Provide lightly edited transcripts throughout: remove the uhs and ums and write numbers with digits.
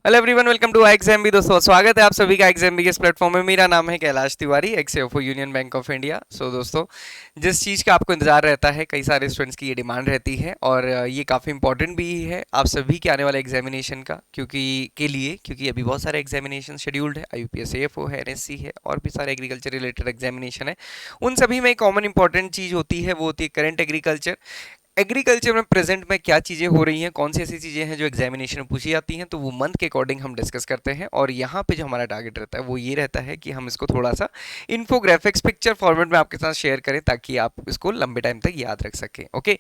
Hello everyone, welcome to XMB. दोस्तों स्वागत है आप सभी का एक्सएमबी के इस प्लेटफॉर्म में। मेरा नाम है Kailash Tiwari, XFO Union Bank of India. दोस्तों, जिस चीज़ का आपको इंतजार रहता है, कई सारे स्टूडेंट्स की ये डिमांड रहती है और ये काफ़ी इंपॉर्टेंट भी है आप सभी के आने वाले एग्जामिनेशन का, क्योंकि अभी बहुत सारे एग्जामिनेशन शेड्यूल्ड है। आईयूपीएस एएफओ है, एनएससी है और भी सारे एग्रीकल्चर रिलेटेड एग्जामिनेशन है। उन सभी में एक कॉमन इंपॉर्टेंट चीज़ होती है, वो होती है करंट एग्रीकल्चर। एग्रीकल्चर में प्रेजेंट में क्या चीज़ें हो रही हैं, कौन सी ऐसी चीज़ें हैं जो एग्जामिनेशन में पूछी जाती हैं, तो वो मंथ के अकॉर्डिंग हम डिस्कस करते हैं। और यहाँ पे जो हमारा टारगेट रहता है वो ये रहता है कि हम इसको थोड़ा सा इन्फोग्राफिक्स पिक्चर फॉर्मेट में आपके साथ शेयर करें ताकि आप इसको लंबे टाइम तक याद रख सकें। ओके,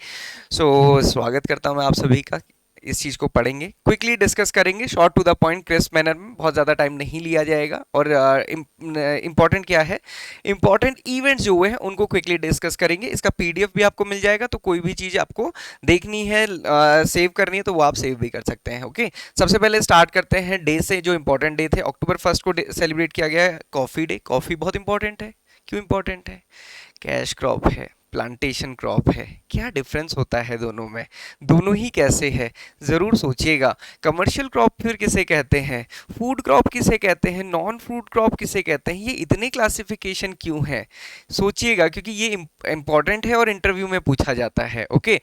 स्वागत करता हूँ मैं आप सभी का। इस चीज़ को पढ़ेंगे, क्विकली डिस्कस करेंगे, short to the point, crisp manner में, बहुत ज़्यादा टाइम नहीं लिया जाएगा। और इम्पॉर्टेंट क्या है, इंपॉर्टेंट इवेंट्स जो हुए हैं उनको क्विकली डिस्कस करेंगे। इसका पीडीएफ भी आपको मिल जाएगा, तो कोई भी चीज़ आपको देखनी है, सेव करनी है, तो वो आप सेव भी कर सकते हैं। ओके, सबसे पहले स्टार्ट करते हैं डे से। जो इंपॉर्टेंट डे थे, अक्टूबर 1 को सेलिब्रेट किया गया है कॉफ़ी डे। कॉफ़ी बहुत इंपॉर्टेंट है। क्यों इंपॉर्टेंट है? कैश क्रॉप है, प्लांटेशन क्रॉप है, क्या डिफरेंस होता है दोनों में? दोनों ही कैसे है, ज़रूर सोचिएगा। कमर्शियल क्रॉप फिर किसे कहते हैं, फूड क्रॉप किसे कहते हैं, नॉन फूड क्रॉप किसे कहते हैं, ये इतने क्लासिफिकेशन क्यों है? सोचिएगा, क्योंकि ये इंपॉर्टेंट है और इंटरव्यू में पूछा जाता है। ओके,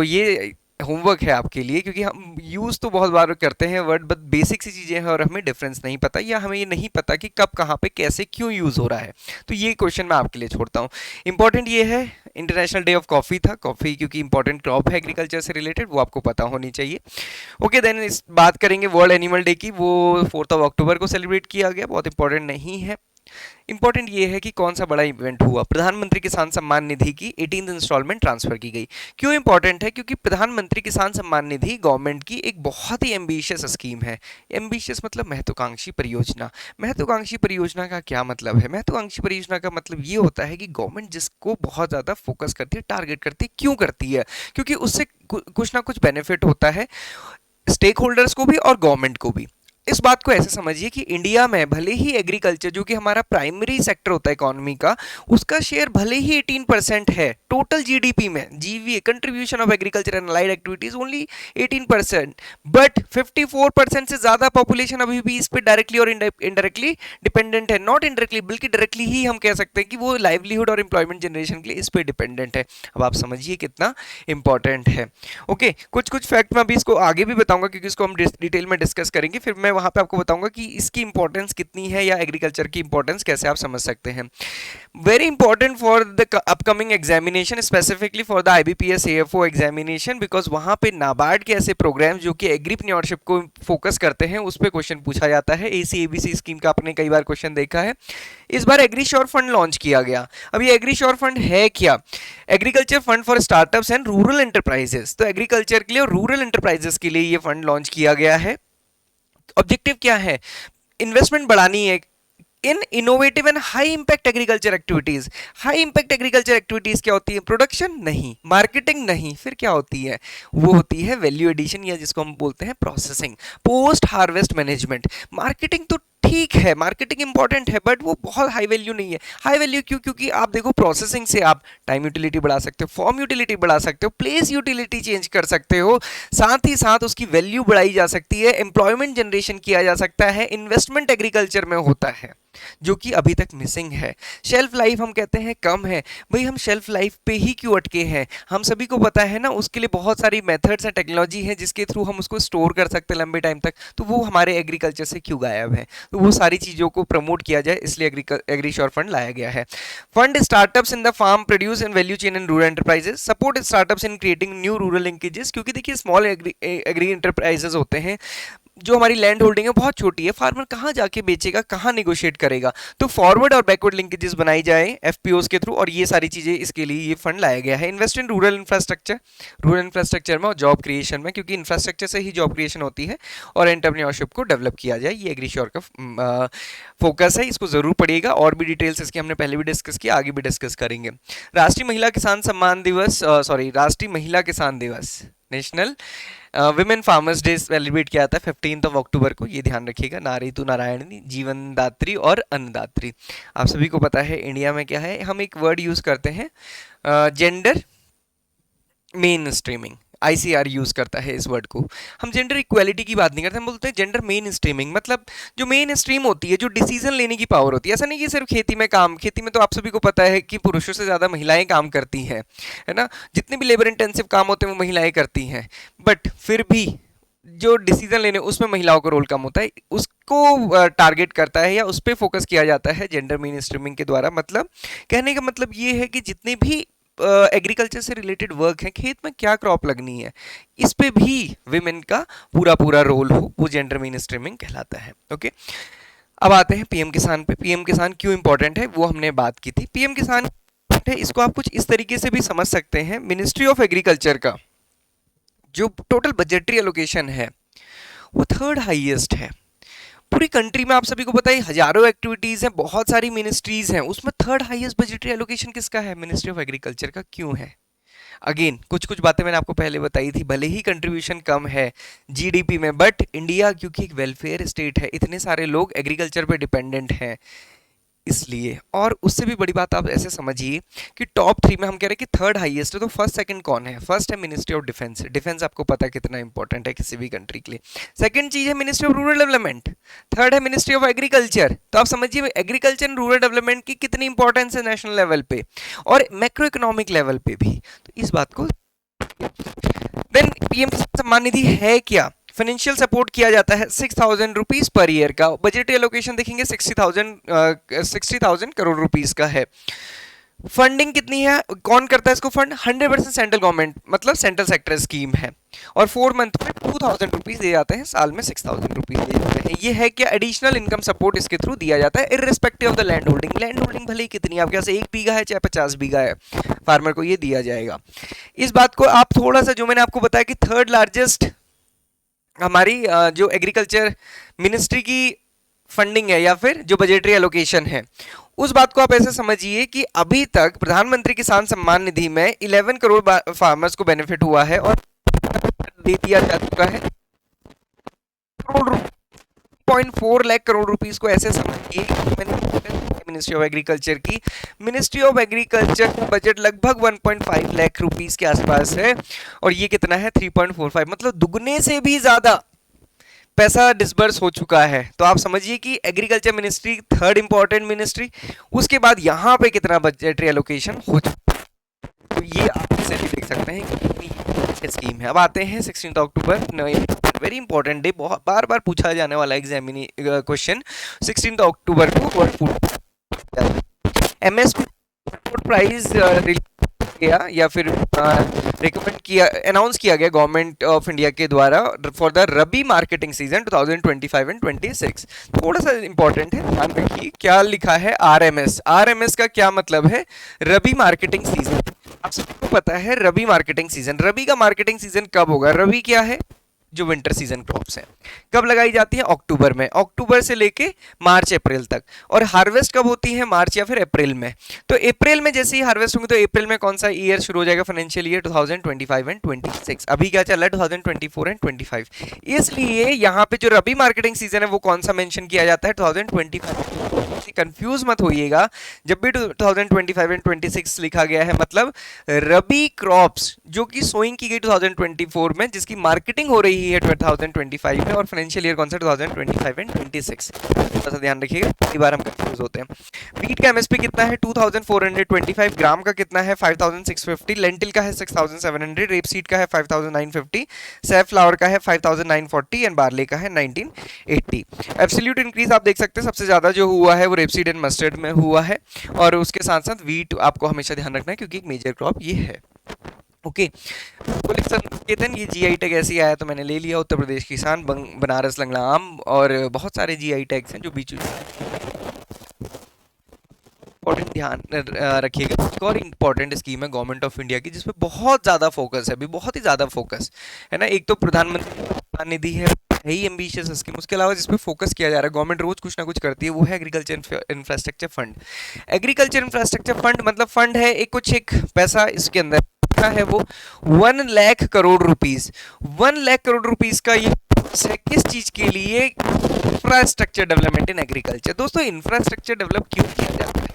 ये होमवर्क है आपके लिए, क्योंकि हम यूज़ तो बहुत बार करते हैं वर्ड, बट बेसिक सी चीज़ें हैं और हमें डिफरेंस नहीं पता, या हमें ये नहीं पता कि कब कहाँ पे कैसे क्यों यूज़ हो रहा है। तो ये क्वेश्चन मैं आपके लिए छोड़ता हूँ। इंपॉर्टेंट ये है, इंटरनेशनल डे ऑफ कॉफ़ी था। कॉफ़ी क्योंकि इंपॉर्टेंट क्रॉप है एग्रीकल्चर से रिलेटेड, वो आपको पता होनी चाहिए। ओके, देन इस बात करेंगे वर्ल्ड एनिमल डे की। वो 4 अक्टूबर को सेलिब्रेट किया गया, बहुत इंपॉर्टेंट नहीं है। इंपॉर्टेंट ये है कि कौन सा बड़ा इवेंट हुआ, प्रधानमंत्री किसान सम्मान निधि की 18th इंस्टॉलमेंट ट्रांसफर की गई। क्यों इंपॉर्टेंट है? क्योंकि प्रधानमंत्री किसान सम्मान निधि गवर्नमेंट की एक बहुत ही एम्बिशियस स्कीम है। एम्बिशियस मतलब महत्वाकांक्षी परियोजना। महत्वाकांक्षी परियोजना का क्या मतलब है? महत्वाकांक्षी परियोजना का मतलब ये होता है कि गवर्नमेंट जिसको बहुत ज़्यादा फोकस करती है, टारगेट करती है। क्यों करती है? क्योंकि उससे कुछ ना कुछ बेनिफिट होता है स्टेक होल्डर्स को भी और गवर्नमेंट को भी। इस बात को ऐसे समझिए कि इंडिया में भले ही एग्रीकल्चर, जो कि हमारा प्राइमरी सेक्टर होता है इकोनॉमी का, उसका शेयर भले ही 18% है टोटल जीडीपी में। जीवी contribution of agriculture and allied activities only 18%, but 54% से ज्यादा पॉपुलेशन अभी भी इस पर डायरेक्टली और इनडायरेक्टली डिपेंडेंट है। नॉट इनडायरेक्टली, बल्कि डायरेक्टली ही हम कह सकते हैं कि वो लाइवलीहुड और एम्प्लॉयमेंट जनरेशन के लिए इस पर डिपेंडेंट है। अब आप समझिए कितना इंपॉर्टेंट है। ओके, कुछ कुछ फैक्ट मैं अभी इसको आगे भी बताऊंगा, क्योंकि इसको हम डिटेल में डिस्कस करेंगे। फिर मैं वहां पे आपको बताऊंगा कि इसकी इंपॉर्टेंस कितनी है, या एग्रीकल्चर की इंपॉर्टेंस कैसे आप समझ सकते हैं। Very important for the upcoming examination, specifically for the IBPS AFO examination, because वहां पे नाबार्ड के ऐसे प्रोग्राम जो कि एग्रीप्रेन्योरशिप को फोकस करते हैं, उस पर क्वेश्चन पूछा जाता है। एसी एबीसी स्कीम का आपने कई बार क्वेश्चन देखा है। इस बार एग्रीश्योर फंड लॉन्च किया गया। अब ये एग्रीश्योर फंड है क्या? Agriculture fund for startups and rural enterprises. तो एग्रीकल्चर के लिए और रूरल एंटरप्राइजेस के लिए ये फंड लॉन्च किया गया है। ऑब्जेक्टिव क्या है? इन्वेस्टमेंट बढ़ानी है in innovative and high impact agriculture activities. High impact agriculture activities क्या होती है? प्रोडक्शन नहीं, मार्केटिंग नहीं, फिर क्या होती है? वो होती है वैल्यू एडिशन, या जिसको हम बोलते हैं processing, post harvest management. Marketing तो ठीक है, मार्केटिंग इंपॉर्टेंट है, बट वो बहुत हाई वैल्यू नहीं है। हाई वैल्यू क्यों? क्योंकि आप देखो, प्रोसेसिंग से आप टाइम यूटिलिटी बढ़ा सकते हो, फॉर्म यूटिलिटी बढ़ा सकते हो, प्लेस यूटिलिटी चेंज कर सकते हो, साथ ही साथ उसकी वैल्यू बढ़ाई जा सकती है, एम्प्लॉयमेंट जनरेशन किया जा सकता है, इन्वेस्टमेंट एग्रीकल्चर में होता है, जो कि अभी तक मिसिंग है। शेल्फ लाइफ हम कहते हैं कम है। भाई, हम शेल्फ लाइफ पे ही क्यों अटके हैं? हम सभी को पता है ना, उसके लिए बहुत सारी मेथड्स हैं, टेक्नोलॉजी है, जिसके थ्रू हम उसको स्टोर कर सकते हैं लंबे टाइम तक। तो वो हमारे एग्रीकल्चर से क्यों गायब है? तो वो सारी चीज़ों को प्रमोट किया जाए, इसलिए एग्रीश्योर फंड लाया गया है। Fund startups in the farm produce and value chain in rural enterprises, support startups in creating new rural linkages. क्योंकि देखिए, स्मॉल एग्री एंटरप्राइजेस होते हैं, जो हमारी लैंड होल्डिंग है बहुत छोटी है, फार्मर कहाँ जाके बेचेगा, कहाँ नेगोशिएट करेगा? तो फॉरवर्ड और बैकवर्ड लिंकेजेस बनाई जाए एफपीओस के थ्रू, और ये सारी चीज़ें, इसके लिए ये फंड लाया गया है। Invest in rural infrastructure, rural infrastructure में और जॉब क्रिएशन में, क्योंकि इंफ्रास्ट्रक्चर से ही जॉब क्रिएशन होती है, और एंटरप्रेन्योरशिप को डेवलप किया जाए, ये एग्रीश्योर का फोकस है। इसको जरूर पढ़िएगा, और भी डिटेल्स इसकी हमने पहले भी डिस्कस किया, आगे भी डिस्कस करेंगे। राष्ट्रीय महिला किसान सम्मान दिवस, सॉरी, राष्ट्रीय महिला किसान दिवस, national women farmers day celebrate किया था 15 अक्टूबर को। ये ध्यान रखिएगा, नारी तू नारायणी, जीवन दात्री और अन्नदात्री। आप सभी को पता है इंडिया में क्या है, हम एक वर्ड यूज करते हैं, gender main streaming. ICR use करता है इस वर्ड को। हम जेंडर इक्वालिटी की बात नहीं करते, हम बोलते हैं जेंडर मेन स्ट्रीमिंग। मतलब जो मेन स्ट्रीम होती है, जो डिसीजन लेने की पावर होती है। ऐसा नहीं कि सिर्फ खेती में तो आप सभी को पता है कि पुरुषों से ज्यादा महिलाएं काम करती हैं, है ना। जितने भी लेबर इंटेंसिव काम होते हैं वो महिलाएं करती हैं, बट फिर भी जो डिसीजन लेने उसमें महिलाओं का रोल कम होता है, उसको टारगेट करता है या उस पर फोकस किया जाता है जेंडर मेन स्ट्रीमिंग के द्वारा। मतलब कहने का मतलब ये है कि जितने भी एग्रीकल्चर से रिलेटेड वर्क है, खेत में क्या क्रॉप लगनी है, इस पे भी विमेन का पूरा पूरा रोल हो, वो जेंडर मेन स्ट्रीमिंग कहलाता है। ओके, अब आते हैं पीएम किसान पे। पीएम किसान क्यों इंपॉर्टेंट है वो हमने बात की थी। पीएम किसान है, इसको आप कुछ इस तरीके से भी समझ सकते हैं। मिनिस्ट्री ऑफ एग्रीकल्चर का जो टोटल बजटरी एलोकेशन है वो थर्ड हाईएस्ट है पूरी कंट्री में। आप सभी को पता है हजारों एक्टिविटीज हैं, बहुत सारी मिनिस्ट्रीज हैं, उसमें थर्ड हाईएस्ट बजटरी एलोकेशन किसका है? मिनिस्ट्री ऑफ एग्रीकल्चर का। क्यों है? अगेन कुछ कुछ बातें मैंने आपको पहले बताई थी, भले ही कंट्रीब्यूशन कम है जीडीपी में, बट इंडिया क्योंकि एक वेलफेयर स्टेट है, इतने सारे लोग एग्रीकल्चर पे डिपेंडेंट हैं इसलिए। और उससे भी बड़ी बात आप ऐसे समझिए कि टॉप 3 में हम कह रहे हैं कि थर्ड हाईएस्ट है, तो फर्स्ट सेकंड कौन है? फर्स्ट है मिनिस्ट्री ऑफ डिफेंस। डिफेंस आपको पता है कितना इंपॉर्टेंट है किसी भी कंट्री के लिए। सेकंड चीज है ministry of rural development. Third है मिनिस्ट्री ऑफ एग्रीकल्चर। तो आप समझिए एग्रीकल्चर एंड रूरल डेवलपमेंट की कितनी इंपॉर्टेंस है नेशनल लेवल पे और मैक्रो इकोनॉमिक लेवल पे भी। तो इस बात को देन पीएम किसान सम्मान निधि है क्या? फाइनेंशियल सपोर्ट किया जाता है 6,000 रुपीज पर ईयर का। बजट एलोकेशन देखेंगे 60,000 करोड़ रुपीस का है। फंडिंग कितनी है? कौन करता है इसको फंड? 100% सेंट्रल गवर्नमेंट, मतलब सेंट्रल सेक्टर स्कीम है। और 4 मंथ में 2,000 रुपीज दिए जाते हैं, साल में 6,000 रुपीज दिए जाते हैं। ये है क्या? एडिशनल इनकम सपोर्ट इसके थ्रू दिया जाता है irrespective of the land holding. Land holding भले ही कितनी, आपके पास 1 बीघा है चाहे 50 बीघा है, फार्मर को ये दिया जाएगा। इस बात को आप थोड़ा सा, जो मैंने आपको बताया कि थर्ड लार्जेस्ट हमारी जो एग्रीकल्चर मिनिस्ट्री की फंडिंग है या फिर जो बजटरी एलोकेशन है, उस बात को आप ऐसे समझिए कि अभी तक प्रधानमंत्री किसान सम्मान निधि में 11 करोड़ फार्मर्स को बेनिफिट हुआ है और दे दिया जा चुका है 0.4 लाख करोड़ रुपीस को। ऐसे समझिए मैंने मिनिस्ट्री ऑफ एग्रीकल्चर की, मिनिस्ट्री ऑफ एग्रीकल्चर का बजट लगभग 1.5 लाख रुपीस के आसपास है और ये कितना है? 3.45, मतलब दुगने से भी ज्यादा पैसा डिसबर्स हो चुका है। तो आप समझिए कि agriculture ministry third important ministry, उसके बाद यहाँ पे कितना बजटरी एलोकेशन हो चुका है। तो ये आप इससे भी देख सकते हैं कि कितनी स्कीम है। अब आते हैं 16 अक्टूबर, वेरी इंपॉर्टेंट डे, बहुत बार बार पूछा जाने वाला एग्जामिनी क्वेश्चन। 16 अक्टूबर को वर्ल्ड फूड एमएसपी प्राइस किया या फिर रिकमेंड किया, अनाउंस किया गया गवर्नमेंट ऑफ इंडिया के द्वारा for the rabi marketing season 2025 and 26। थोड़ा सा इंपॉर्टेंट है, ध्यान रखिए क्या लिखा है आरएमएस। आरएमएस का क्या मतलब है? रबी मार्केटिंग सीजन। आप सबको पता है रबी मार्केटिंग सीजन, रबी का मार्केटिंग सीजन कब होगा? रबी क्या है? जो विंटर सीजन क्रॉप्स हैं, कब लगाई जाती है? अक्टूबर में, अक्टूबर से लेके मार्च अप्रैल तक। और हार्वेस्ट कब होती है? मार्च या फिर अप्रैल में। तो अप्रैल में जैसे ही हार्वेस्ट होंगे तो अप्रैल में कौन सा ईयर शुरू हो जाएगा? Financial year 2025 and 26। अभी क्या चल रहा है? 2024 एंड 25। इसलिए यहाँ पे जो रबी मार्केटिंग सीजन है वो कौन सा मेंशन किया जाता है? 2025। कंफ्यूज मत होइएगा, जब भी 2025 एंड 26 लिखा गया है मतलब रबी क्रॉप्स जो कि सोइंग की गई 2024 में, जिसकी मार्केटिंग हो रही है 2025 में, और फाइनेंशियल ईयर कौन सा? 2025 एंड 26। थोड़ा सा ध्यान रखिएगा, कई बार हम कंफ्यूज होते हैं। वीट का एमएसपी कितना है? 2425। ग्राम का कितना है? 5650। लेंटिल का है 6700। रेपसीड का है 5950। सैफफ्लावर का है 5940 एंड बार्ले का है 1980। एब्सोल्यूट इंक्रीज आप देख सकते हैं सबसे ज्यादा जो हुआ है वो रेपसीड एंड मस्टर्ड में हुआ है, और उसके साथ साथ वीट आपको हमेशा ध्यान रखना है क्योंकि एक मेजर क्रॉप ये है। ओके, केतन ये जीआई टैग ऐसे आया तो मैंने ले लिया। उत्तर प्रदेश किसान, बनारस लंगड़ा आम, और बहुत सारे जीआई टैग्स हैं जो बीच इंपॉर्टेंट ध्यान रखिएगा। एक और इंपॉर्टेंट स्कीम है गवर्नमेंट ऑफ इंडिया की जिसपे बहुत ज़्यादा फोकस है, अभी बहुत ही ज़्यादा फोकस है ना। एक तो प्रधानमंत्री सम्मान निधि है ही एम्बिशियस स्कीम, उसके अलावा जिसपे फोकस किया जा रहा है, गवर्नमेंट रोज कुछ ना कुछ करती है, वो है agriculture infrastructure fund. Agriculture infrastructure fund मतलब फंड है एक पैसा इसके अंदर है वो 1 लाख करोड़ रुपीस। 1 लाख करोड़ रुपीस का ये है किस चीज के लिए? Infrastructure development in agriculture. दोस्तों इंफ्रास्ट्रक्चर डेवलप क्यों किया जाता है?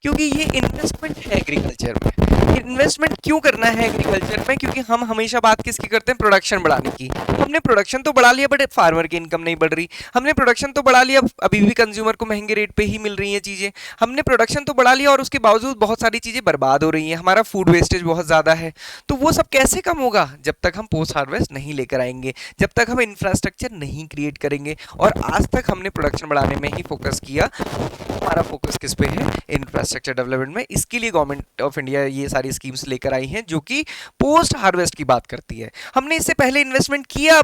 क्योंकि ये इन्वेस्टमेंट है एग्रीकल्चर में। इन्वेस्टमेंट क्यों करना है एग्रीकल्चर में? क्योंकि हम हमेशा बात किसकी करते हैं? प्रोडक्शन बढ़ाने की। हमने प्रोडक्शन तो बढ़ा लिया बट फार्मर की इनकम नहीं बढ़ रही। हमने प्रोडक्शन तो बढ़ा लिया, अभी भी कंज्यूमर को महंगे रेट पे ही मिल रही हैं चीजें। हमने प्रोडक्शन तो बढ़ा लिया और उसके बावजूद बहुत सारी चीजें बर्बाद हो रही हैं, हमारा फूड वेस्टेज बहुत ज्यादा है। तो वो सब कैसे कम होगा? जब तक हम पोस्ट हार्वेस्ट नहीं लेकर आएंगे, जब तक हम इंफ्रास्ट्रक्चर नहीं क्रिएट करेंगे। और आज तक हमने प्रोडक्शन बढ़ाने में ही फोकस किया। हमारा फोकस किस पे है? इंफ्रास्ट्रक्चर डेवलपमेंट में। इसके लिए गवर्नमेंट ऑफ इंडिया ये सारी स्कीम्स लेकर आई हैं जो कि पोस्ट हार्वेस्ट की बात करती है। हमने इससे पहले इन्वेस्टमेंट किया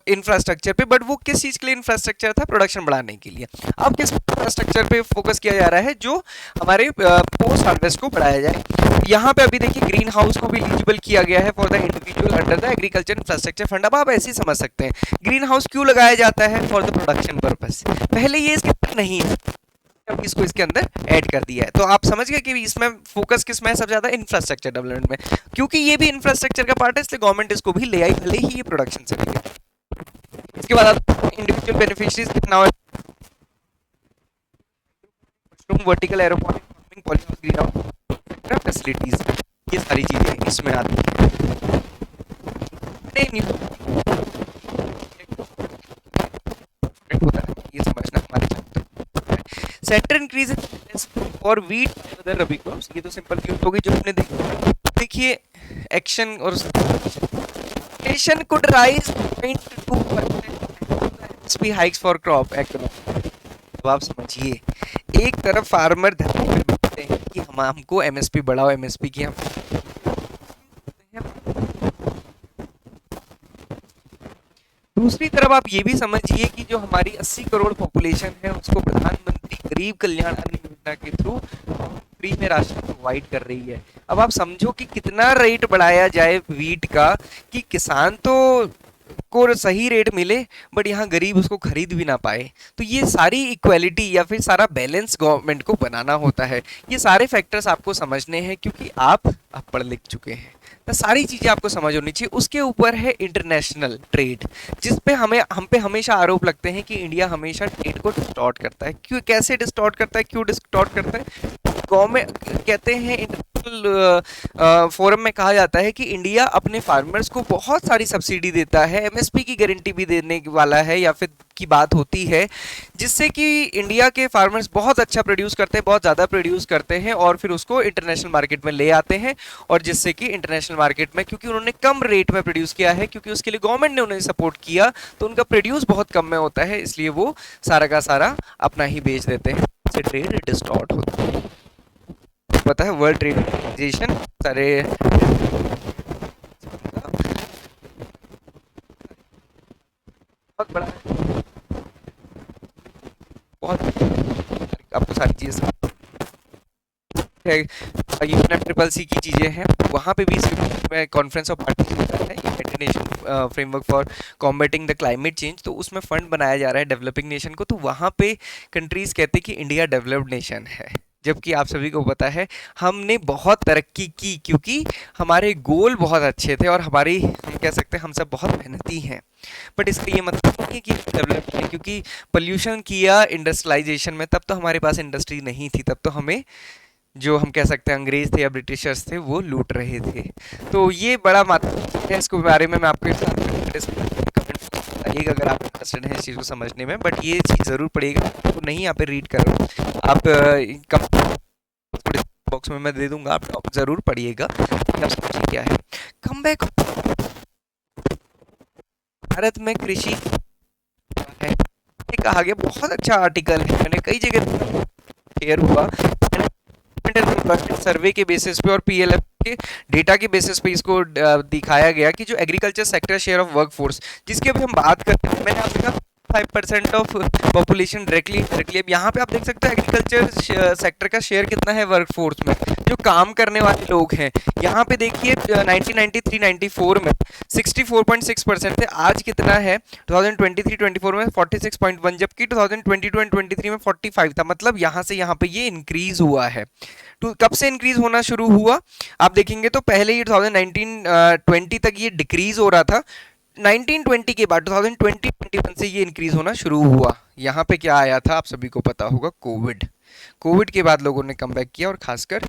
इंफ्रास्ट्रक्चर पे, बट वो किस चीज के लिए इंफ्रास्ट्रक्चर था? प्रोडक्शन बढ़ाने के लिए। अब किस इंफ्रास्ट्रक्चर पे फोकस किया जा रहा है? जो हमारे पोस्ट हार्वेस्ट को बढ़ाया जाए। यहाँ पे अभी देखिए ग्रीन हाउस को भी एलिजिबल किया गया है for the individual under the agriculture infrastructure fund. अब आप ऐसे ही समझ सकते हैं ग्रीन हाउस क्यों लगाया जाता है? For the production purpose. पहले ये इसके अंदर नहीं है, अब इसको इसके अंदर ऐड कर दिया है। तो आप समझ गए कि इसमें फोकस किस में है सबसे ज्यादा? इंफ्रास्ट्रक्चर डेवलपमेंट में। क्योंकि ये भी इंफ्रास्ट्रक्चर का पार्ट है इसलिए गवर्नमेंट इसको भी ले आई, भले ही ये प्रोडक्शन से मिले। इसके बाद individual beneficiaries now vertical aeroponic farming polyhouse green house facilities, ये सारी चीजें इसमें आती हैं। ये समझना हमारे सेक्टर इंक्रीज और वीट अदर रबी क्रॉप्स। ये तो सिंपल क्यों होगी जो हमने देखिए एक्शन और inflation could rise 0.2% MSP hikes for crop agro. अब आप समझिए, एक तरफ फार्मर धरने पे बैठते हैं कि हम हमको एमएसपी बढ़ाओ, एमएसपी की हम। दूसरी तरफ आप ये भी समझिए कि जो हमारी 80 करोड़ पॉपुलेशन है उसको प्रधानमंत्री गरीब कल्याण अन्न योजना के थ्रू फ्री में राशन प्रोवाइड कर रही है। अब आप समझो कि कितना रेट बढ़ाया जाए वीट का कि किसान तो को सही रेट मिले बट यहाँ गरीब उसको खरीद भी ना पाए। तो ये सारी इक्वालिटी या फिर सारा बैलेंस गवर्नमेंट को बनाना होता है। ये सारे फैक्टर्स आपको समझने हैं क्योंकि आप पढ़ लिख चुके हैं, तो सारी चीजें आपको समझ होनी चाहिए। उसके ऊपर है इंटरनेशनल ट्रेड, जिस पे हम पे हमेशा आरोप लगते हैं कि इंडिया हमेशा ट्रेड को डिस्टॉर्ट करता है। क्यों, कैसे डिस्टॉर्ट करता है, क्यों डिस्टॉर्ट करता है? गवर्नमेंट कहते हैं, इंटरनेशनल फोरम में कहा जाता है कि इंडिया अपने फार्मर्स को बहुत सारी सब्सिडी देता है, एमएसपी की गारंटी भी देने वाला है या फिर की बात होती है, जिससे कि इंडिया के फार्मर्स बहुत अच्छा प्रोड्यूस करते हैं, बहुत ज़्यादा प्रोड्यूस करते हैं और फिर उसको इंटरनेशनल मार्केट में ले आते हैं। और जिससे कि इंटरनेशनल मार्केट में, क्योंकि उन्होंने कम रेट में प्रोड्यूस किया है, क्योंकि उसके लिए गवर्नमेंट ने उन्हें सपोर्ट किया, तो उनका प्रोड्यूस बहुत कम में होता है, इसलिए वो सारा का सारा अपना ही बेच देते हैं, इससे ट्रेड डिस्टॉर्ट होता है। पता है वर्ल्ड ट्रेड ऑर्गेनाइजेशन सारे बहुत बड़ा बहुत आपको सारी चीजें है। यूएनएफसीसीसी की चीजें हैं, वहाँ पे भी इसमें कॉन्फ्रेंस ऑफ पार्टीज होता है, United nation framework for combating the climate change. तो उसमें फंड बनाया जा रहा है डेवलपिंग नेशन को। तो वहाँ पे कंट्रीज कहते हैं कि इंडिया डेवलप्ड नेशन है, जबकि आप सभी को पता है हमने बहुत तरक्की की क्योंकि हमारे गोल बहुत अच्छे थे और हमारी, हम कह सकते हैं हम सब बहुत मेहनती हैं। बट इसका ये मतलब नहीं है कि डेवलप है, क्योंकि पोल्यूशन किया इंडस्ट्रियलाइजेशन में, तब तो हमारे पास इंडस्ट्री नहीं थी, तब तो हमें जो हम कह सकते हैं अंग्रेज थे या ब्रिटिशर्स थे वो लूट रहे थे। तो ये बड़ा मात्रा है, इसके बारे में मैं आपके साथ कमेंट बताइएगा अगर आप इंटरेस्टेड हैं इस चीज़ को समझने में। बट ये चीज़ ज़रूर पड़ेगा, तो नहीं यहाँ पे रीड करो आप, बॉक्स में मैं दे दूंगा, आप ज़रूर पढ़िएगा क्या है। कम बैक भारत में कृषि है, कहा गया, बहुत अच्छा आर्टिकल है, मैंने कई जगह शेयर हुआ सर्वे के बेसिस पे और पीएलएफ के डेटा के बेसिस पे इसको दिखाया गया कि जो agriculture sector share of workforce, जिसकी अभी हम बात करते हैं, मैंने आपसे कहा 5% ऑफ पॉपुलेशन डायरेक्टली इनडायरेक्टली। अब यहाँ पे आप देख सकते हैं एग्रीकल्चर सेक्टर का शेयर कितना है वर्कफोर्स में, जो काम करने वाले लोग हैं। यहाँ पे देखिए 1993-94 में 64.6% थे, आज कितना है 2023-24 में 46.1, जबकि 2022-23 में 45 था। मतलब यहाँ से यहाँ पे ये इंक्रीज हुआ है। तो कब से इंक्रीज होना शुरू हुआ आप देखेंगे तो पहले ये 2019-20 तक ये डिक्रीज हो रहा था, 1920 के बाद 2020-21 से ये इंक्रीज होना शुरू हुआ। यहाँ पे क्या आया था आप सभी को पता होगा, कोविड। कोविड के बाद लोगों ने कम बैक किया और खासकर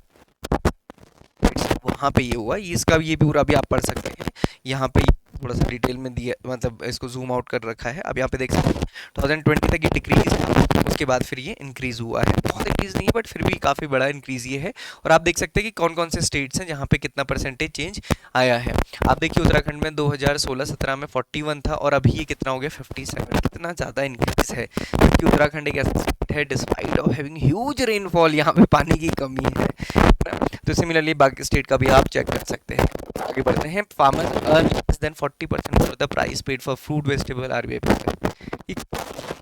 वहाँ पे ये हुआ, ये इसका ये पूरा भी आप पढ़ सकते हैं। यहाँ पे थोड़ा सा डिटेल में दिया, मतलब इसको जूम आउट कर रखा है। अब यहाँ पे देख सकते हैं 2020 तक ये डिक्रीज है, उसके बाद फिर ये इंक्रीज हुआ है। बहुत इंक्रीज नहीं है बट फिर भी काफ़ी बड़ा इंक्रीज ये है। और आप देख सकते हैं कि कौन कौन से स्टेट्स हैं जहाँ पे कितना परसेंटेज चेंज आया है। आप देखिए उत्तराखंड में 2016-17 में 41 था और अभी ये कितना हो गया 57। कितना ज़्यादा इंक्रीज है, क्योंकि उत्तराखंड एक ऐसा स्टेट है despite of having huge rainfall, यहाँ पे पानी की कमी है ना? तो सिमिलरली बाकी स्टेट का भी आप चेक कर सकते हैं। आगे बढ़ते हैं। Farmer earn less than 40% for the price paid for fruit vegetable RBI paper.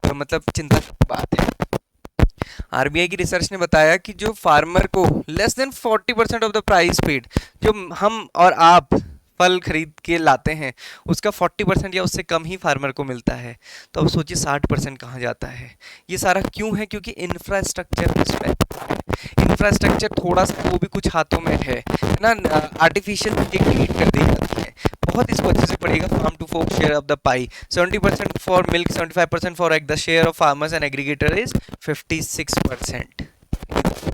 तो मतलब चिंता की बात है। आरबीआई की रिसर्च ने बताया कि जो फार्मर को less than 40% of the price paid, जो हम और आप फल खरीद के लाते हैं उसका 40% या उससे कम ही फार्मर को मिलता है। तो अब सोचिए 60% कहाँ जाता है। ये सारा क्यों है? क्योंकि इंफ्रास्ट्रक्चर थोड़ा सा वो भी कुछ हाथों में है ना, आर्टिफिशियल क्रिएट कर दी जाती है। बहुत इसको अच्छे से पड़ेगा। Farm to fork share of the pie 70% for milk, 75% for egg. The share of farmers and aggregator is 56%।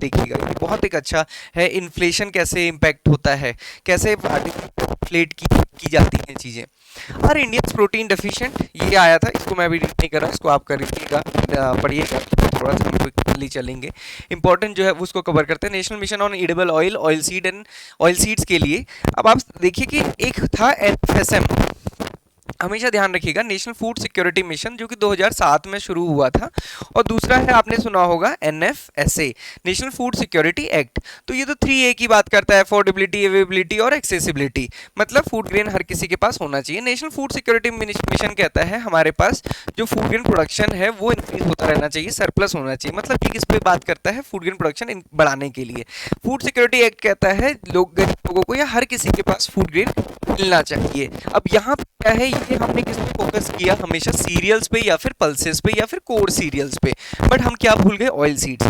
देखिएगा ये बहुत एक अच्छा है। इन्फ्लेशन कैसे इम्पैक्ट होता है, कैसे इन्फ्लेट की जाती हैं चीज़ें। और इंडियंस प्रोटीन डेफिशिएंट, ये आया था, इसको मैं अभी रीड नहीं कर रहा, इसको आप कर लीजिएगा, पढ़िएगा, थोड़ा सा हम क्विकली चलेंगे। इंपॉर्टेंट जो है वो उसको कवर करते हैं। National mission on edible oil, oil seed and oil seeds के लिए। अब आप देखिए कि एक था एफएसएम, हमेशा ध्यान रखिएगा, नेशनल फूड सिक्योरिटी मिशन, जो कि 2007 में शुरू हुआ था। और दूसरा है, आपने सुना होगा, NFSA, national food security act. तो ये तो 3A की बात करता है, अफोर्डेबिलिटी, अवेलेबिलिटी और एक्सेसिबिलिटी। मतलब फूड ग्रेन हर किसी के पास होना चाहिए। नेशनल फूड सिक्योरिटी मिशन कहता है हमारे पास जो फूड ग्रेन प्रोडक्शन है वो इंक्रीज होता रहना चाहिए, सरप्लस होना चाहिए। मतलब ये किस पे बात करता है? फूड ग्रेन प्रोडक्शन बढ़ाने के लिए। फूड सिक्योरिटी एक्ट कहता है गरीब लोगों को या हर किसी के पास फूड ग्रेन मिलना चाहिए। अब यहाँ क्या है, ये हमने किस पे फोकस किया? हमेशा सीरियल्स पे या फिर पल्सेस पे या फिर कोर सीरियल्स पे, बट हम क्या भूल गए? Oil seeds.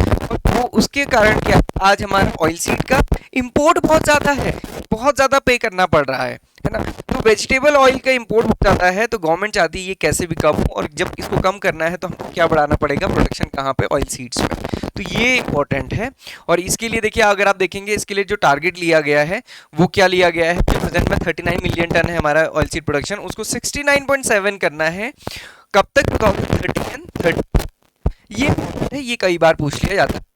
वो उसके कारण क्या, आज हमारा ऑयल सीड का इंपोर्ट बहुत ज़्यादा है, बहुत ज़्यादा पे करना पड़ रहा है ना। तो वेजिटेबल ऑयल का इंपोर्ट हो जाता है, तो गवर्नमेंट चाहती है ये कैसे भी कम हो, और जब इसको कम करना है तो हमको क्या बढ़ाना पड़ेगा? प्रोडक्शन कहाँ पे? ऑयल सीड्स पे। तो ये इंपॉर्टेंट है। और इसके लिए देखिए, अगर आप देखेंगे इसके लिए जो टारगेट लिया गया है वो क्या लिया गया है? प्रेजेंट में 39 मिलियन टन है हमारा ऑयल सीड प्रोडक्शन, उसको 69.7 करना है। कब तक? 2030। ये कई बार पूछ लिया जाता है।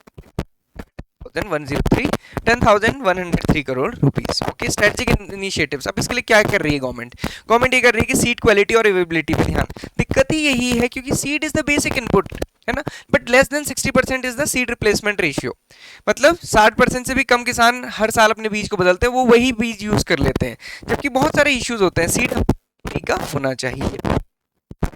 103 10,103 crore rupees. Okay, strategic initiatives. अब इसके लिए क्या कर रही है गवर्नमेंट? गवर्नमेंट ये कर रही है कि सीड क्वालिटी और अवेलेबिलिटी पे ध्यान। दिक्कत ही यही है क्योंकि seed is the basic input, है ना, but less than 60% is the seed replacement ratio. मतलब 60% से भी कम किसान हर साल अपने बीज को बदलते हैं, वो वही बीज यूज कर लेते हैं, जबकि बहुत सारे इश्यूज होते हैं। सीड का होना चाहिए।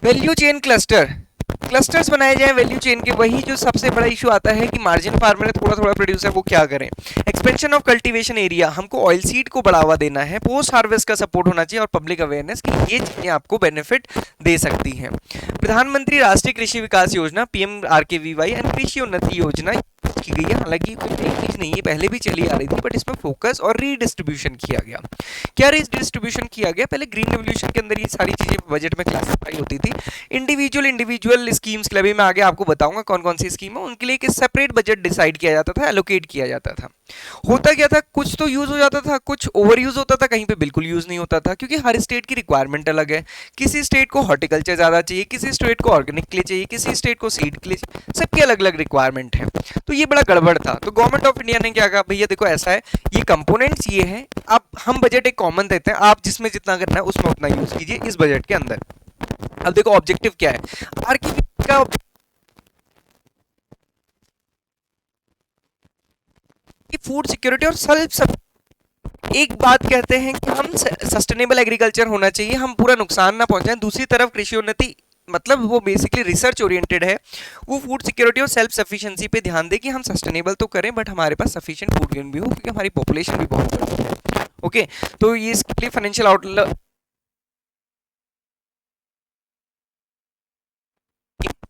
वैल्यू चेन क्लस्टर्स बनाए जाए वैल्यू चेन के। वही जो सबसे बड़ा इशू आता है कि मार्जिन फार्मर है, थोड़ा थोड़ा प्रोड्यूसर, वो क्या करें? एक्सपेंशन ऑफ कल्टीवेशन एरिया, हमको ऑयल सीड को बढ़ावा देना है, पोस्ट हार्वेस्ट का सपोर्ट होना चाहिए, और पब्लिक अवेयरनेस की ये चीजें आपको बेनिफिट दे सकती हैं। प्रधानमंत्री राष्ट्रीय कृषि विकास योजना PMRKVY एंड कृषि उन्नति योजना की गई है। हालांकि कोई नई चीज नहीं है, पहले भी चली आ रही थी, बट इसमें फोकस और रीडिस्ट्रीब्यूशन किया गया। क्या रीडिस्ट्रीब्यूशन किया गया? पहले ग्रीन रेवोल्यूशन के अंदर ये सारी चीजें बजट में क्लासिफाई होती थी। इंडिविजुअल स्कीम्स के लिए भी मैं आगे आपको बताऊंगा कौन कौन सी स्कीम है, उनके लिए एक सेपरेट बजट डिसाइड किया जाता था, एलोकेट किया जाता था। होता क्या था, कुछ तो यूज हो जाता था, कुछ ओवर यूज होता था, कहीं पे बिल्कुल यूज नहीं होता था, क्योंकि हर स्टेट की रिक्वायरमेंट अलग है। किसी स्टेट को हॉर्टिकल्चर ज्यादा चाहिए, किसी स्टेट को ऑर्गेनिक के लिए चाहिए, किसी स्टेट को सीड के लिए, सबकी अलग अलग रिक्वायरमेंट है। तो ये बड़ा गड़बड़ था। तो गवर्नमेंट ऑफ इंडिया ने क्या कहा, भैया देखो ऐसा है, ये कंपोनेंट्स ये हैं, आप हम बजट एक कॉमन देते हैं, आप जिसमें जितना करना है उसमें उतना यूज कीजिए इस बजट के अंदर। अब देखो ऑब्जेक्टिव क्या है आरकेवी का? फूड सिक्योरिटी और सेल्फ, एक बात कहते हैं कि हम सस्टेनेबल एग्रीकल्चर होना चाहिए, हम पूरा नुकसान ना पहुंचाएं। दूसरी तरफ कृषि उन्नति, मतलब वो बेसिकली रिसर्च ओरिएंटेड है, वो फूड सिक्योरिटी और सेल्फ सफिशिएंसी पे ध्यान दे कि हम सस्टेनेबल तो करें बट हमारे पास सफिशिएंट फूड ग्रेन भी हो, क्योंकि हमारी पॉपुलेशन भी बहुत ज़्यादा है। ओके, तो ये इसके लिए फाइनेंशियल आउटलुक,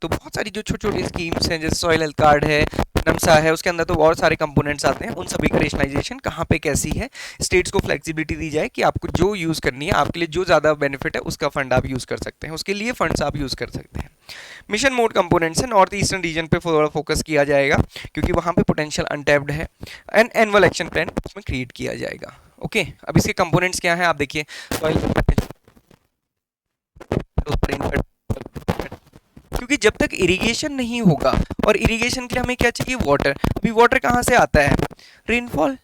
तो बहुत सारी जो छोटी छोटी स्कीम्स हैं, जैसे सॉइल हेल्थ कार्ड है नमसा है, उसके अंदर तो और सारे कंपोनेंट्स आते हैं, उन सभी का रेशनलाइजेशन कहाँ पे कैसी है, स्टेट्स को फ्लेक्सिबिलिटी दी जाए कि आपको जो यूज़ करनी है, आपके लिए जो ज़्यादा बेनिफिट है उसका फंड आप यूज़ कर सकते हैं, उसके लिए फंड्स आप यूज़ कर सकते हैं। मिशन मोड कंपोनेंट्स है, नॉर्थ ईस्टर्न रीजन पे थोड़ा फोकस किया जाएगा क्योंकि वहाँ पे पोटेंशियल अनटैप्ड है। एंड एनुअल एक्शन प्लान उसमें क्रिएट किया जाएगा। ओके, अब इसके कंपोनेंट्स क्या हैं आप देखिए, सॉइल, क्योंकि जब तक इरिगेशन नहीं होगा, और इरिगेशन के लिए हमें क्या चाहिए, वाटर। अभी वाटर कहाँ से आता है, रेनफॉल,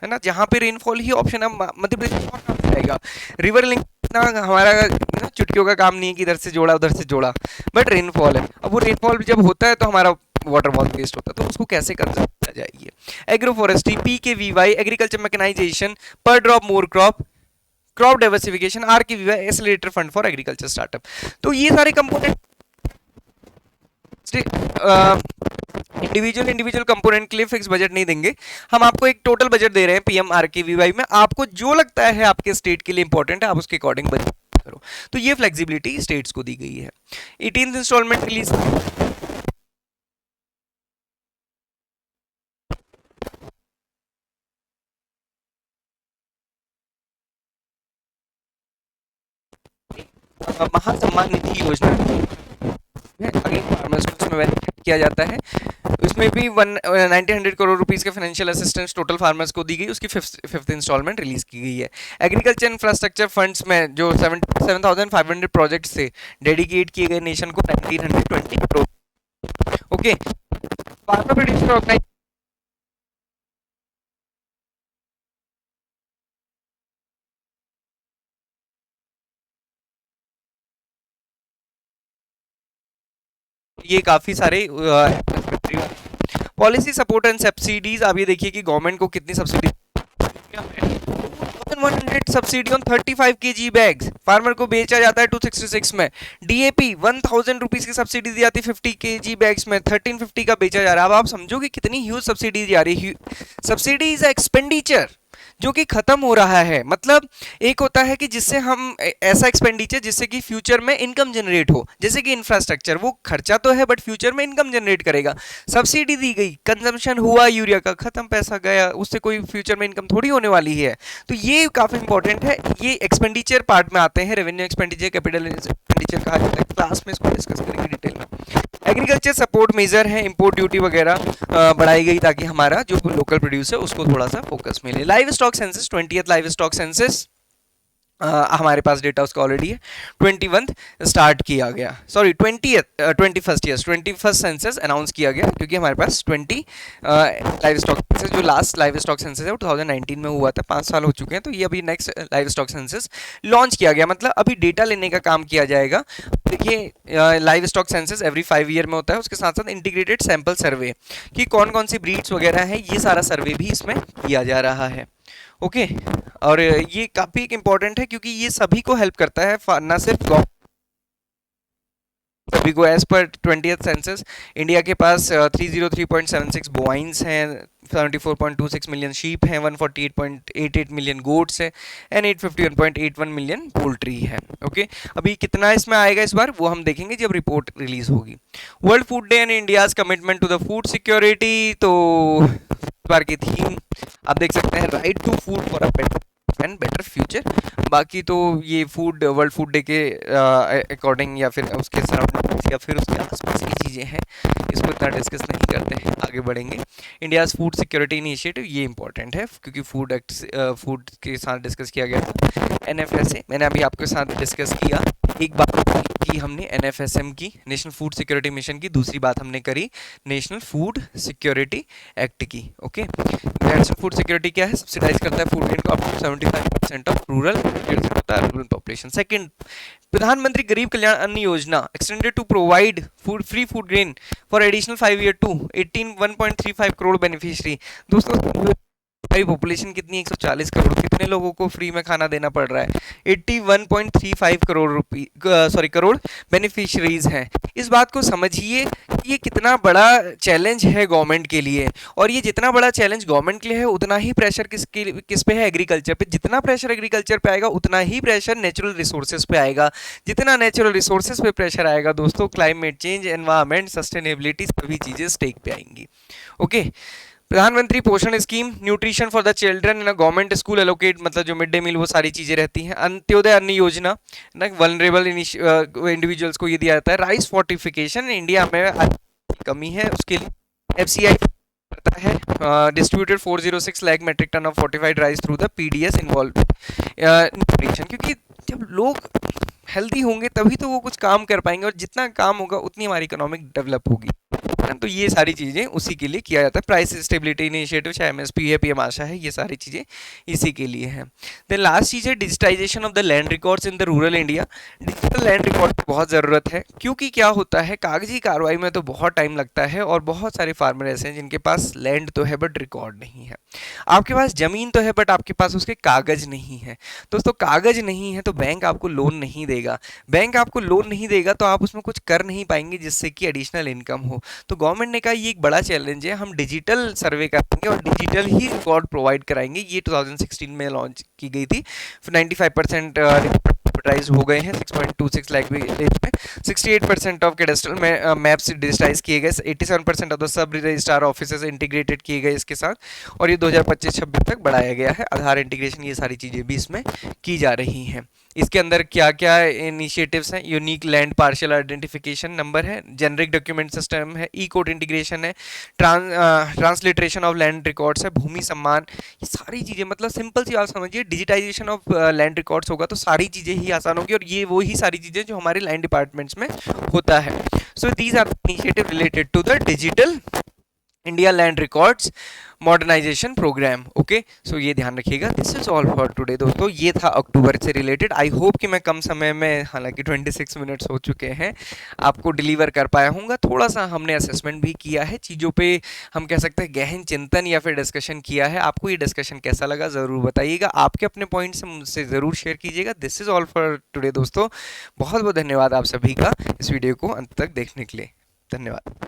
है ना, जहाँ पे रेनफॉल ही ऑप्शन है मध्य प्रदेश में कहाँ से आएगा। रिवर लिंक ना हमारा ना चुटकियों का काम नहीं है कि इधर से जोड़ा उधर से जोड़ा, बट रेनफॉल है। अब वो रेनफॉल जब होता है तो हमारा वाटर बहुत वेस्ट होता है, तो उसको कैसे कर सकता जाइए। Agro forestry, PKVY, agriculture mechanisation, per drop more crop, crop diversification, RKVY, accelerator fund for agriculture startup. तो ये सारे कंपोनेंट इंडिविजुअल कंपोनेंट के लिए फिक्स बजट नहीं देंगे, हम आपको एक टोटल बजट दे रहे हैं PMRKVY में, आपको जो लगता है आपके स्टेट के लिए इंपॉर्टेंट है आप उसके अकॉर्डिंग बजट करो। तो ये फ्लेक्सिबिलिटी स्टेट्स को दी गई है। 18th इंस्टॉलमेंट रिलीज, महासम्मान निधि योजना फार्मर्स को उसमें बेनिफिट किया जाता है। उसमें भी 1900 करोड़ रुपीस के फाइनेंशियल असिस्टेंस टोटल फार्मर्स को दी गई, उसकी फिफ्थ इंस्टॉलमेंट रिलीज की गई है। एग्रीकल्चर इंफ्रास्ट्रक्चर फंड्स में जो 7,500 प्रोजेक्ट्स थे डेडिकेट किए गए नेशन को 1920 crore. Okay, farmer producer organisation, ये काफी सारे पॉलिसी सपोर्ट एंड सब्सिडीज, आप ये देखिए कि गवर्नमेंट को कितनी subsidy, 100 subsidy on 35 kg bags, farmer को बेचा जाता है 266 में। DAP 1000 रुपीज की सब्सिडी दी जाती है 50 kg बैग्स में, 1350 का बेचा जा रहा है। अब आप समझो कि कितनी ह्यूज सब्सिडी जा रही है। सब्सिडी इज एक्सपेंडिचर जो कि खत्म हो रहा है, मतलब एक होता है कि जिससे हम ऐसा एक्सपेंडिचर जिससे कि फ्यूचर में इनकम जनरेट हो, जैसे कि इंफ्रास्ट्रक्चर, वो खर्चा तो है बट फ्यूचर में इनकम जनरेट करेगा। सब्सिडी दी गई, कंजम्पशन हुआ यूरिया का, खत्म, पैसा गया, उससे कोई फ्यूचर में इनकम थोड़ी होने वाली है। तो ये काफी इंपॉर्टेंट है, ये एक्सपेंडिचर पार्ट में आते हैं, रेवेन्यू एक्सपेंडिचर, कैपिटल एक्सपेंडिचर कहा जाता है। क्लास में इसको डिस्कस करेंगे डिटेल में। एग्रीकल्चर सपोर्ट मेजर है, इंपोर्ट ड्यूटी वगैरह बढ़ाई गई ताकि हमारा जो लोकल प्रोड्यूस है उसको थोड़ा सा फोकस मिले। Live stock census, 20th live stock census हमारे पास डेटा उसका ऑलरेडी है। 21 स्टार्ट किया गया, सॉरी 21st सेंसस अनाउंस किया गया क्योंकि हमारे पास 20 लाइव स्टॉक सेंसस, जो लास्ट लाइव स्टॉक सेंसस है वो 2019 में हुआ था, 5 साल हो चुके हैं। तो ये अभी next live stock census launch किया गया, मतलब अभी डेटा लेने का काम किया जाएगा। देखिए live stock census every 5 year में होता है, उसके साथ साथ इंटीग्रेटेड सैंपल सर्वे कि कौन कौन सी ब्रीड्स वगैरह है, ये सारा सर्वे भी इसमें किया जा रहा है। ओके, और ये काफ़ी इंपॉर्टेंट है क्योंकि ये सभी को हेल्प करता है, ना सिर्फ सभी को। As per 20th census India के पास 303.76 बोवाइंस हैं, 74.26 मिलियन शीप हैं, 148.88 मिलियन गोट्स हैं एंड 851.81 मिलियन पोल्ट्री है। ओके, अभी कितना इसमें आएगा इस बार वो हम देखेंगे जब रिपोर्ट रिलीज होगी। World food day and India's commitment to the food security, तो इस बार की थीम आप देख सकते हैं, right to food for a better future. बाकी तो ये फूड वर्ल्ड फूड डे के अकॉर्डिंग या फिर उसके सराउंडिंग या फिर उसके आसपास की चीज़ें हैं, इसको इतना डिस्कस नहीं करते हैं, आगे बढ़ेंगे। इंडियाज़ फूड सिक्योरिटी इनिशिएटिव, ये इंपॉर्टेंट है क्योंकि फूड एक्ट फूड के साथ डिस्कस किया गया था। NFSA मैंने अभी आपके साथ डिस्कस किया, एक बात की हमने NFSM की, नेशनल फूड सिक्योरिटी मिशन की, दूसरी बात हमने करी नेशनल फूड सिक्योरिटी एक्ट की। ओके, नेशनल फूड सिक्योरिटी क्या है, सब्सिडाइज करता है फूड ग्रेन को up to 75% of rural population. Second, Pradhan Mantri Garib Kalyan Anna Yojana extended to provide free food grain for additional 5 year to 1.35 crore beneficiary. दोस्तों हमारी पॉपुलेशन कितनी है, 140 करोड़, कितने लोगों को फ्री में खाना देना पड़ रहा है, 81.35 करोड़ करोड़ बेनिफिशरीज हैं। इस बात को समझिए कि ये कितना बड़ा चैलेंज है गवर्नमेंट के लिए, और ये जितना बड़ा चैलेंज गवर्नमेंट के लिए है उतना ही प्रेशर किस पे है, एग्रीकल्चर पे। जितना प्रेशर एग्रीकल्चर पे आएगा उतना ही प्रेशर नेचुरल रिसोर्सेज पे आएगा। जितना नेचुरल रिसोर्सेज पे प्रेशर आएगा दोस्तों, क्लाइमेट चेंज, एनवायरमेंट, सस्टेनेबिलिटी, सभी चीजें स्टेक पे आएंगी। ओके, प्रधानमंत्री पोषण scheme, nutrition for the children in a government school allocate, मतलब जो मिड डे मील वो सारी चीजें रहती हैं। अंत्योदय अन्न योजना ना, वल्नरेबल इंडिविजुअल्स को ये दिया जाता है। राइस फोर्टिफिकेशन, इंडिया में कमी है उसके लिए एफसीआई करता है। Distributed 406 lakh metric tonne of fortified rice through the PDS involve nutrition, क्योंकि जब लोग हेल्दी होंगे तभी तो वो कुछ काम कर पाएंगे, और जितना काम होगा उतनी हमारी इकोनॉमिक डेवलप होगी। तो ये सारी चीज़ें उसी के लिए किया जाता है। प्राइस स्टेबिलिटी इनिशिएटिव, चाहे एमएसपी है, पीएम आशा है, ये सारी चीज़ें इसी के लिए हैं। देन लास्ट चीज़ है digitisation of the land records in the rural India. Digital land record की बहुत ज़रूरत है, क्योंकि क्या होता है, कागजी कार्रवाई में तो बहुत टाइम लगता है, और बहुत सारे फार्मर ऐसे हैं जिनके पास लैंड तो है बट रिकॉर्ड नहीं है। आपके पास ज़मीन तो है बट आपके पास उसके कागज नहीं है। दोस्तों, कागज नहीं है तो बैंक आपको लोन नहीं देगा। बैंक आपको लोन नहीं देगा तो आप उसमें कुछ कर नहीं पाएंगे जिससे कि एडिशनल इनकम हो। तो गवर्नमेंट ने कहा ये एक बड़ा चैलेंज है, हम डिजिटल सर्वे करेंगे और डिजिटल ही रिकॉर्ड प्रोवाइड कराएंगे। ये 2016 में लॉन्च की गई थी। 95% डिजिटाइज हो गए हैं, 6.26 लाख विलेज में। 68% ऑफ कैडेस्ट्रल में मैप्स डिजिटाइज किए गए। 87% of the sub registrar offices integrated किए गए इसके साथ, और ये 2025-26 तक बढ़ाया गया है। आधार इंटीग्रेशन, ये सारी चीज़ें भी इसमें की जा रही हैं। इसके अंदर क्या क्या इनिशिएटिव्स हैं, unique land partial identification number है, जेनरिक डॉक्यूमेंट सिस्टम है, ई कोड इंटीग्रेशन है, ट्रांसलिटरेशन ऑफ लैंड रिकॉर्ड्स है, भूमि सम्मान, ये सारी चीज़ें, मतलब सिंपल सी बात समझिए, डिजिटाइजेशन ऑफ लैंड रिकॉर्ड्स होगा तो सारी चीज़ें ही आसान होगी, और ये वही सारी चीज़ें जो हमारे लैंड डिपार्टमेंट्स में होता है। So these are initiative related to the digital India land records modernisation programme. Okay, so ये ध्यान रखिएगा। This is all for today दोस्तों, ये था अक्टूबर से रिलेटेड। आई होप कि मैं कम समय में, हालांकि 26 मिनट्स हो चुके हैं, आपको डिलीवर कर पाया हूँगा। थोड़ा सा हमने असेसमेंट भी किया है, चीज़ों पे हम कह सकते हैं गहन चिंतन या फिर डिस्कशन किया है। आपको ये डिस्कशन कैसा लगा ज़रूर बताइएगा, आपके अपने पॉइंट्स मुझसे ज़रूर शेयर कीजिएगा। This is all for today दोस्तों, बहुत बहुत धन्यवाद आप सभी का इस वीडियो को अंत तक देखने के लिए। धन्यवाद।